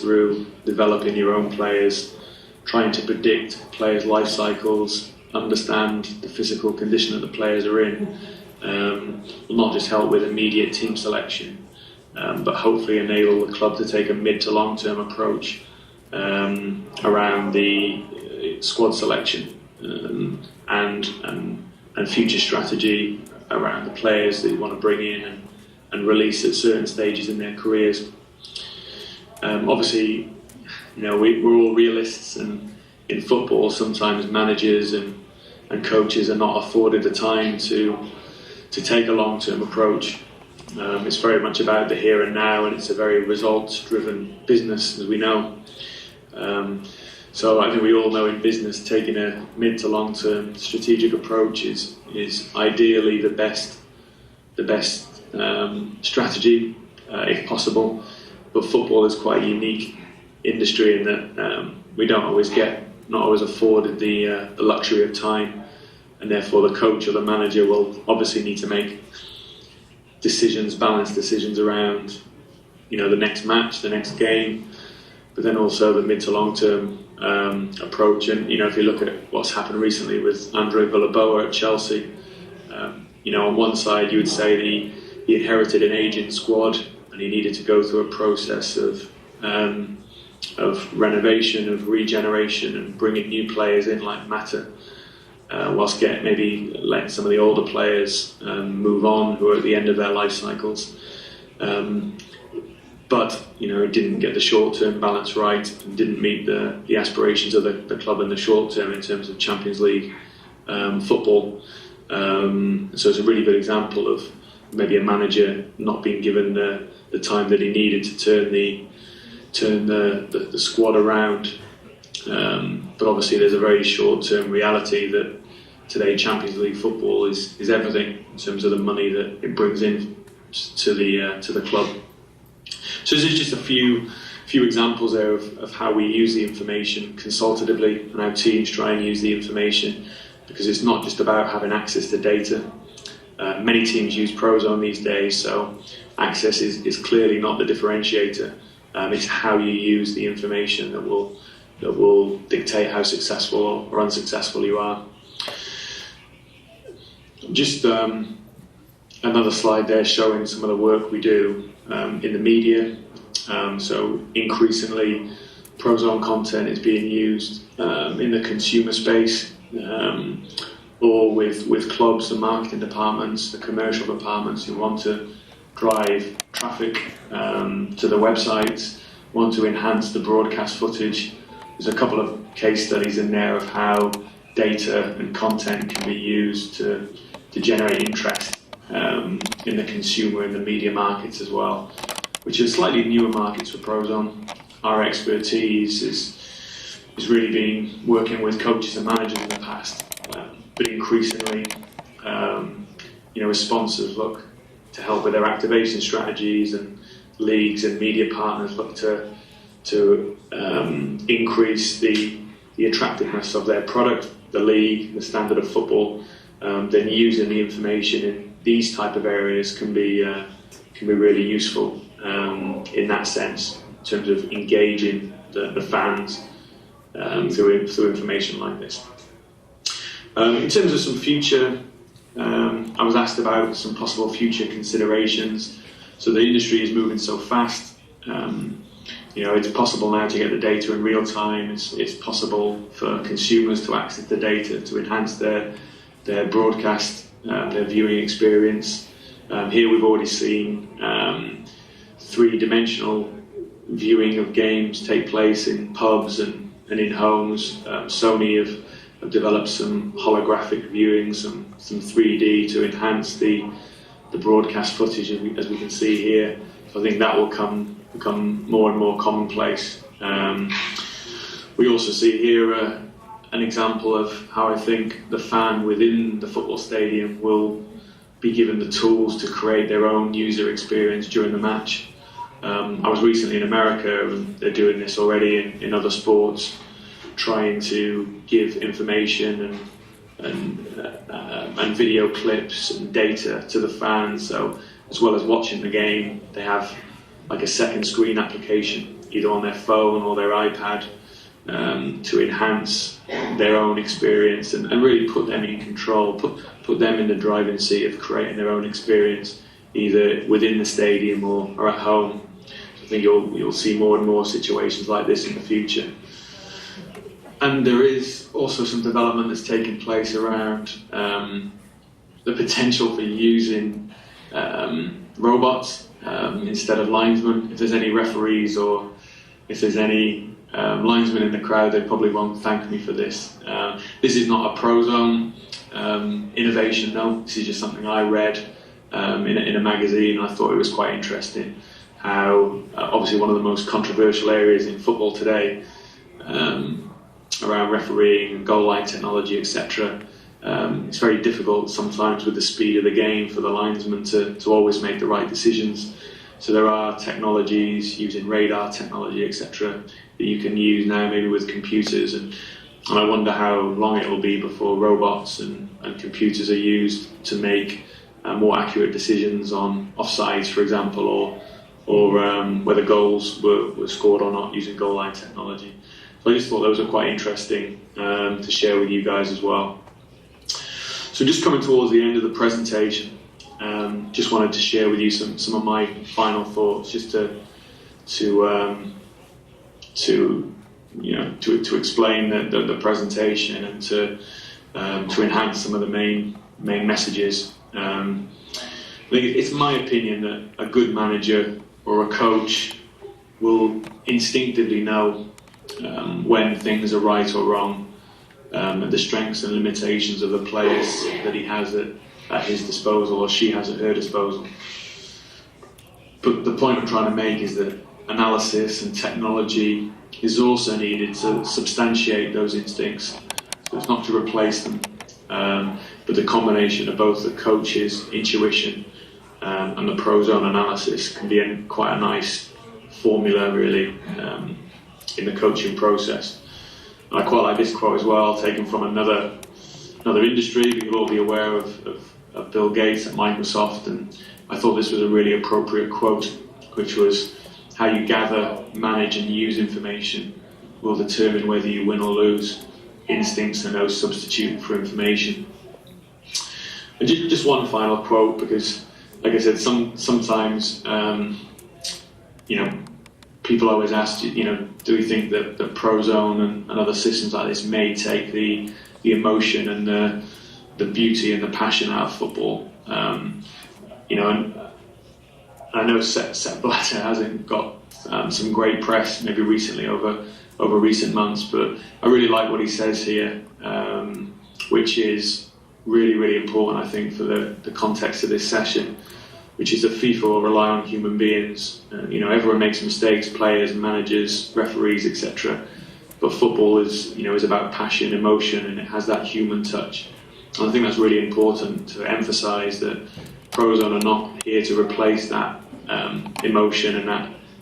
through developing your own players, trying to predict players' life cycles, understand the physical condition that the players are in, will not just help with immediate team selection, but hopefully enable the club to take a mid to long-term approach around the squad selection and future strategy around the players that you want to bring in and release at certain stages in their careers. Obviously, we're all realists, and in football sometimes managers and coaches are not afforded the time to take a long-term approach. It's very much about the here and now, and it's a very results-driven business, as we know. So I think we all know in business, taking a mid to long-term strategic approach is ideally the best strategy, if possible. But football is quite a unique industry in that we not always afforded the luxury of time, and therefore the coach or the manager will obviously need to make balanced decisions around, the next match, the next game, but then also the mid to long term approach. And if you look at what's happened recently with Andre Villaboa at Chelsea, on one side you would say that he inherited an aging squad and he needed to go through a process of renovation, of regeneration, and bringing new players in like Marta, whilst maybe letting some of the older players move on who are at the end of their life cycles. But it didn't get the short-term balance right and didn't meet the aspirations of the club in the short term in terms of Champions League football. So it's a really good example of maybe a manager not being given the time that he needed to turn the squad around. But obviously there's a very short-term reality that today Champions League football is everything in terms of the money that it brings in to the club. So this is just a few examples there of how we use the information consultatively and how teams try and use the information, because it's not just about having access to data. Many teams use Prozone these days, so access is clearly not the differentiator. It's how you use the information that will dictate how successful or unsuccessful you are. Just another slide there showing some of the work we do in the media. So increasingly Prozone content is being used in the consumer space, or with clubs, the marketing departments, the commercial departments who want to drive traffic to the websites, want to enhance the broadcast footage. There's a couple of case studies in there of how data and content can be used to generate interest in the consumer and the media markets as well, which are slightly newer markets for Prozone. Our expertise is really been working with coaches and managers in the past, but increasingly, sponsors look to help with their activation strategies, and leagues and media partners look to increase the attractiveness of their product, the league, the standard of football. Then using the information in these type of areas can be really useful in that sense, in terms of engaging the fans through information like this. In terms of some future, I was asked about some possible future considerations. So the industry is moving so fast. It's possible now to get the data in real time. It's possible for consumers to access the data to enhance their broadcast, their viewing experience. Here we've already seen three-dimensional viewing of games take place in pubs and in homes. Sony have developed some holographic viewing, some 3D to enhance the broadcast footage, as we can see here. So I think that will become more and more commonplace. We also see here an example of how I think the fan within the football stadium will be given the tools to create their own user experience during the match. I was recently in America, and they're doing this already in other sports, trying to give information and video clips and data to the fans. So as well as watching the game, they have like a second screen application either on their phone or their iPad, to enhance their own experience and really put them in control, put them in the driving seat of creating their own experience, either within the stadium or at home. So I think you'll see more and more situations like this in the future. And there is also some development that's taking place around the potential for using robots instead of linesmen. If there's any referees or if there's any linesmen in the crowd, they probably won't thank me for this. This is not a Prozone innovation, no. This is just something I read in a magazine, and I thought it was quite interesting how obviously one of the most controversial areas in football today, around refereeing and goal line technology, etc. It's very difficult sometimes with the speed of the game for the linesman to always make the right decisions. So there are technologies using radar technology, etc. that you can use now maybe with computers, and I wonder how long it will be before robots and computers are used to make more accurate decisions on offsides, for example, or whether goals were scored or not using goal line technology. So I just thought those were quite interesting to share with you guys as well. So just coming towards the end of the presentation, just wanted to share with you some of my final thoughts, just to explain the presentation and to enhance some of the main messages. I think it's my opinion that a good manager or a coach will instinctively know when things are right or wrong, and the strengths and limitations of the players that he has at his disposal or she has at her disposal. But the point I'm trying to make is that analysis and technology is also needed to substantiate those instincts. So it's not to replace them, but the combination of both the coach's intuition and the Prozone analysis can be quite a nice formula, really, in the coaching process. And I quite like this quote as well, taken from another industry, but you'll all be aware of Bill Gates at Microsoft, and I thought this was a really appropriate quote, which was, how you gather, manage and use information will determine whether you win or lose. Instincts are no substitute for information. And just one final quote, because like I said, sometimes people always ask, do we think that Prozone and other systems like this may take the emotion and the beauty and the passion out of football? And I know Sepp Blatter hasn't got some great press maybe recently over recent months, but I really like what he says here, which is really, really important, I think, for the context of this session, which is that FIFA will rely on human beings. Everyone makes mistakes, players, managers, referees, etc. But football is about passion, emotion, and it has that human touch. And I think that's really important to emphasise that Prozone are not here to replace that emotion and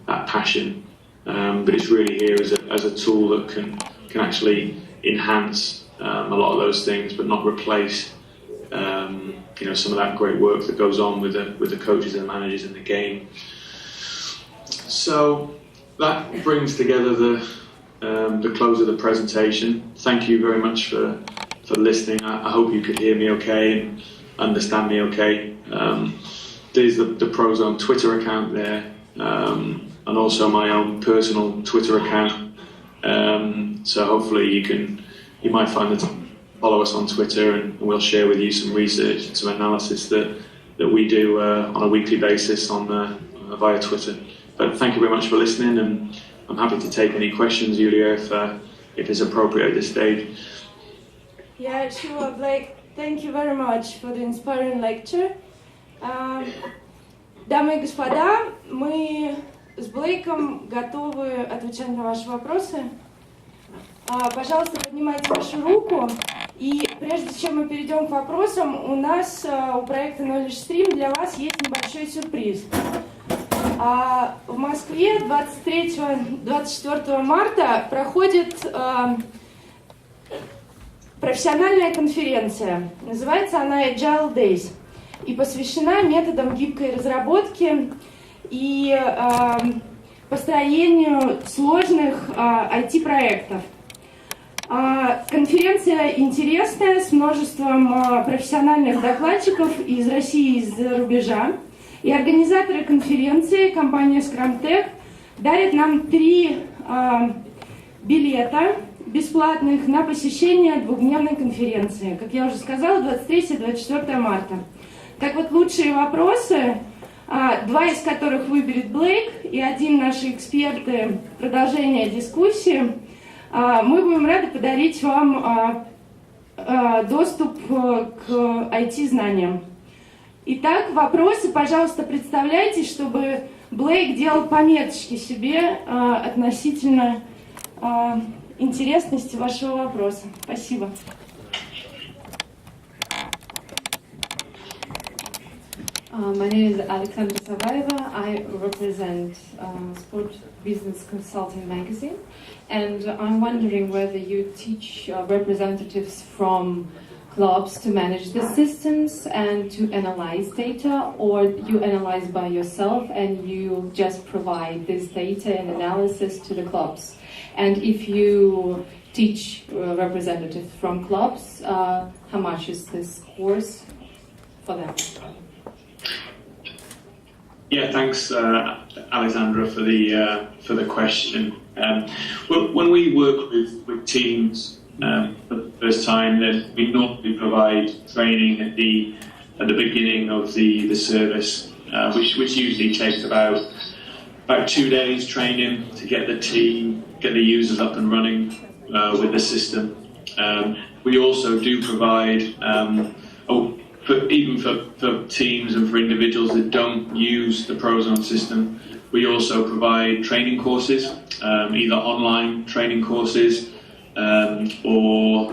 that passion, but it's really here as a tool that can actually enhance a lot of those things, but not replace some of that great work that goes on with the coaches and the managers in the game. So that brings together the close of the presentation. Thank you very much for listening. I hope you could hear me okay and understand me okay. There's the Prozone Twitter account there, and also my own personal Twitter account. So hopefully you might find that follow us on Twitter, and we'll share with you some research and some analysis that we do on a weekly basis via Twitter. But thank you very much for listening, and I'm happy to take any questions, Julia, if it's appropriate at this stage. Yeah, sure, Blake. Thank you very much for the inspiring lecture. Дамы и господа, мы с Блейком готовы отвечать на ваши вопросы. Пожалуйста, поднимайте вашу руку. И прежде чем мы перейдем к вопросам, у нас у проекта Knowledge Stream для вас есть небольшой сюрприз. В Москве 23-24 марта проходит профессиональная конференция. Называется она Agile Days и посвящена методам гибкой разработки. И построению сложных IT-проектов. Конференция интересная, с множеством профессиональных докладчиков из России и из-за рубежа. И организаторы конференции, компания Scrum-Tech, дарят нам 3 билета бесплатных на посещение двухдневной конференции. Как я уже сказала, 23-24 марта. Так вот, лучшие вопросы, 2 из которых выберет Блейк и 1 наши эксперты, продолжение дискуссии, мы будем рады подарить вам доступ к IT-знаниям. Итак, вопросы, пожалуйста, представляйтесь, чтобы Блейк делал пометочки себе относительно интересности вашего вопроса. Спасибо. My name is Alexandra Savaeva. I represent Sport Business Consulting magazine, and I'm wondering whether you teach representatives from clubs to manage the systems and to analyze data, or you analyze by yourself and you just provide this data and analysis to the clubs. And if you teach representatives from clubs, how much is this course for them? Yeah, thanks, Alexandra, for the question. When we work with teams for the first time, then we normally provide training at the beginning of the service, which usually takes about 2 days training to get the team, get the users up and running with the system. We also do provide, even for teams and for individuals that don't use the Prozone system, we also provide training courses, either online training courses or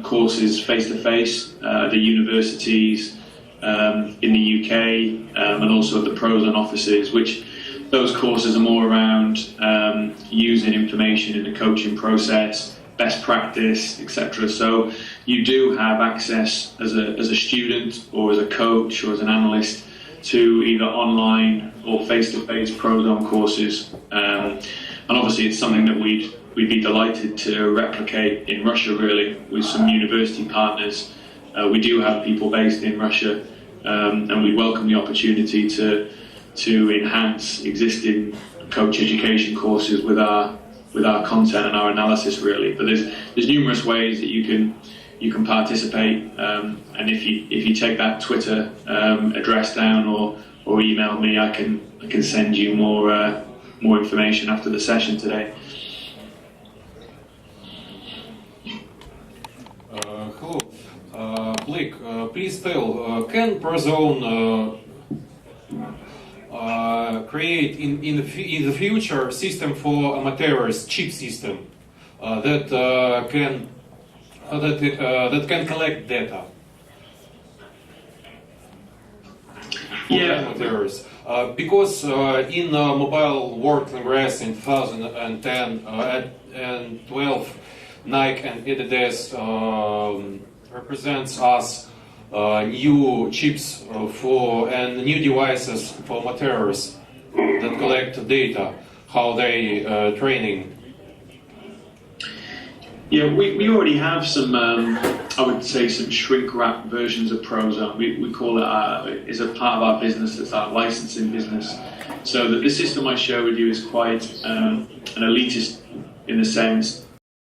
courses face-to-face at the universities in the UK and also at the Prozone offices, which those courses are more around using information in the coaching process, best practice, etc. So you do have access as a student or as a coach or as an analyst to either online or face-to-face Prozone courses. And obviously it's something that we'd be delighted to replicate in Russia, really, with some university partners. We do have people based in Russia, and we welcome the opportunity to enhance existing coach education courses with our content and our analysis, really. But there's numerous ways that you can participate, and if you take that Twitter address down or email me, I can send you more information after the session today. Hello, Blake. Please tell, can Prozone create in the future system for amateurs, cheap system that can collect data? Yeah. Amateurs. Because in Mobile World Congress in 2010 and 12, Nike and Adidas represents us new chips and new devices for amateurs that collect data, how they training. Yeah, we already have some, I would say, some shrink-wrap versions of Prozone. We call it, is a part of our business, it's our licensing business. So the system I showed you is quite an elitist in the sense